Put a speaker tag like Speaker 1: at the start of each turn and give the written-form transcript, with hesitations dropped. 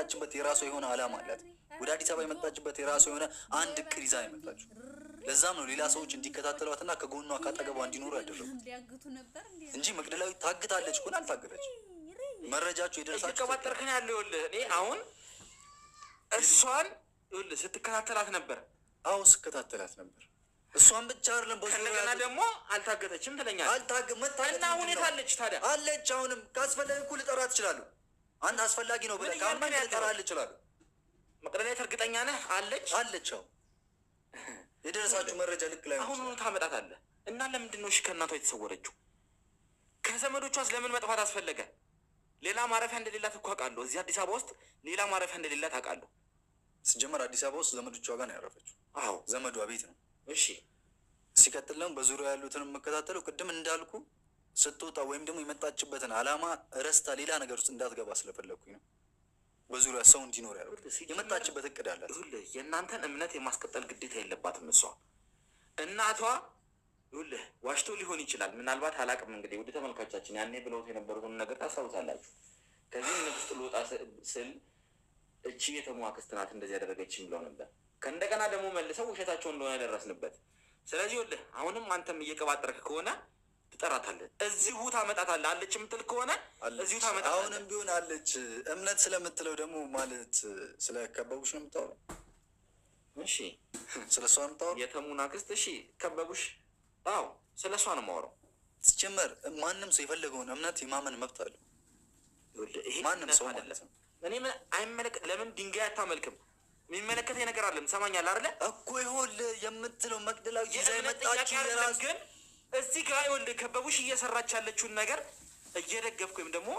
Speaker 1: የመጣችበት የራሷ የሆነ አላማ አላት። ወደ አዲስ አበባ የመጣችበት የራሷ የሆነ አንድ እቅድ ይዛ የመጣችው። ለዛም ነው ሌላ ሰዎች እንዲከታተሏትና ከጎኗ ካጠገቧ እንዲኖሩ ያደረጉት እንጂ መቅደላዊት ታግታለች እኮ አልታገተች። መረጃችሁ የደረሳችሁ
Speaker 2: እየቀባጠርክን ያለው ይኸውልህ፣ እኔ አሁን እሷን ይኸውልህ ስትከታተላት ነበር።
Speaker 1: አዎ ስከታተላት ነበር። እሷን ብቻ አይደለም
Speaker 2: እንደገና ደግሞ አልታገተችም ትለኛለህ። እና ሁኔታ አለች ታዲያ
Speaker 1: አለች። አሁንም ካስፈላጊ እኮ ልጠራት እችላለሁ። አንተ አስፈላጊ ነው ብለህ ካመንክ ልጠራልህ እችላለሁ።
Speaker 2: መቅደላዊት እርግጠኛ ነህ? አለች
Speaker 1: አለች። አዎ የደረሳችሁ መረጃ ልክ ላይ
Speaker 2: አሁን ታመጣታለህ። እና ለምንድን ነው እሺ ከእናቷ የተሰወረችው? ከዘመዶቿስ ለምን መጥፋት አስፈለገ? ሌላ ማረፊያ እንደሌላት እኮ አውቃለሁ። እዚህ አዲስ አበባ ውስጥ ሌላ ማረፊያ እንደሌላት አውቃለሁ።
Speaker 1: ሲጀመር አዲስ አበባ ውስጥ ዘመዶቿ ጋር ነው ያረፈችው።
Speaker 2: አዎ
Speaker 1: ዘመዷ ቤት ነው።
Speaker 2: እሺ
Speaker 1: ሲቀጥል ደግሞ በዙሪያ ያሉትን የምከታተለው ቅድም እንዳልኩ ስትወጣ ወይም ደግሞ የመጣችበትን አላማ ረስታ ሌላ ነገር ውስጥ እንዳትገባ ስለፈለግኩኝ ነው። በዙሪያ ሰው እንዲኖር ያደርግ የመጣችበት እቅድ አላት።
Speaker 2: የእናንተን እምነት የማስቀጠል ግዴታ የለባትም እሷ። እናቷ ይኸውልህ ዋሽቶ ሊሆን ይችላል ምናልባት አላቅም። እንግዲህ ወደ ተመልካቻችን ያኔ ብለውት የነበሩትን ነገር ታስታውሳላችሁ። ከዚህ ንግስት ልወጣ ስል እቺ የተሙ አክስት ናት እንደዚህ ያደረገችኝ ብለው ነበር። ከእንደገና ደግሞ መልሰው ውሸታቸው እንደሆነ ደረስንበት። ስለዚህ ይኸውልህ አሁንም አንተም እየቀባጠርክ ከሆነ ትጠራታለህ፣ እዚሁ ታመጣታለህ። አለች የምትል ከሆነ እዚሁ ታመጣታለህ።
Speaker 1: አሁንም ቢሆን አለች። እምነት ስለምትለው ደግሞ ማለት ስለከበቡሽ ነው የምታወራው?
Speaker 2: እሺ
Speaker 1: ስለ እሷ ነው የምታወራው?
Speaker 2: የተሙን አክስት። እሺ ከበቡሽ? አዎ ስለ እሷ ነው የማወራው።
Speaker 1: ሲጀመር ማንም ሰው የፈለገውን እምነት የማመን መብት አለው። ማንም ሰው ማለት ነው።
Speaker 2: እኔ ለምን ድንጋይ አታመልክም? የሚመለከተኝ ነገር አለም። ሰማኛል አይደለ
Speaker 1: እኮ ይኸውልህ የምትለው መቅደላዊት ይዛ የመጣችው የራስ
Speaker 2: ግን እዚህ ጋር ይኸውልህ ከበቡሽ እየሰራች ያለችውን ነገር እየደገፍኩ ወይም ደግሞ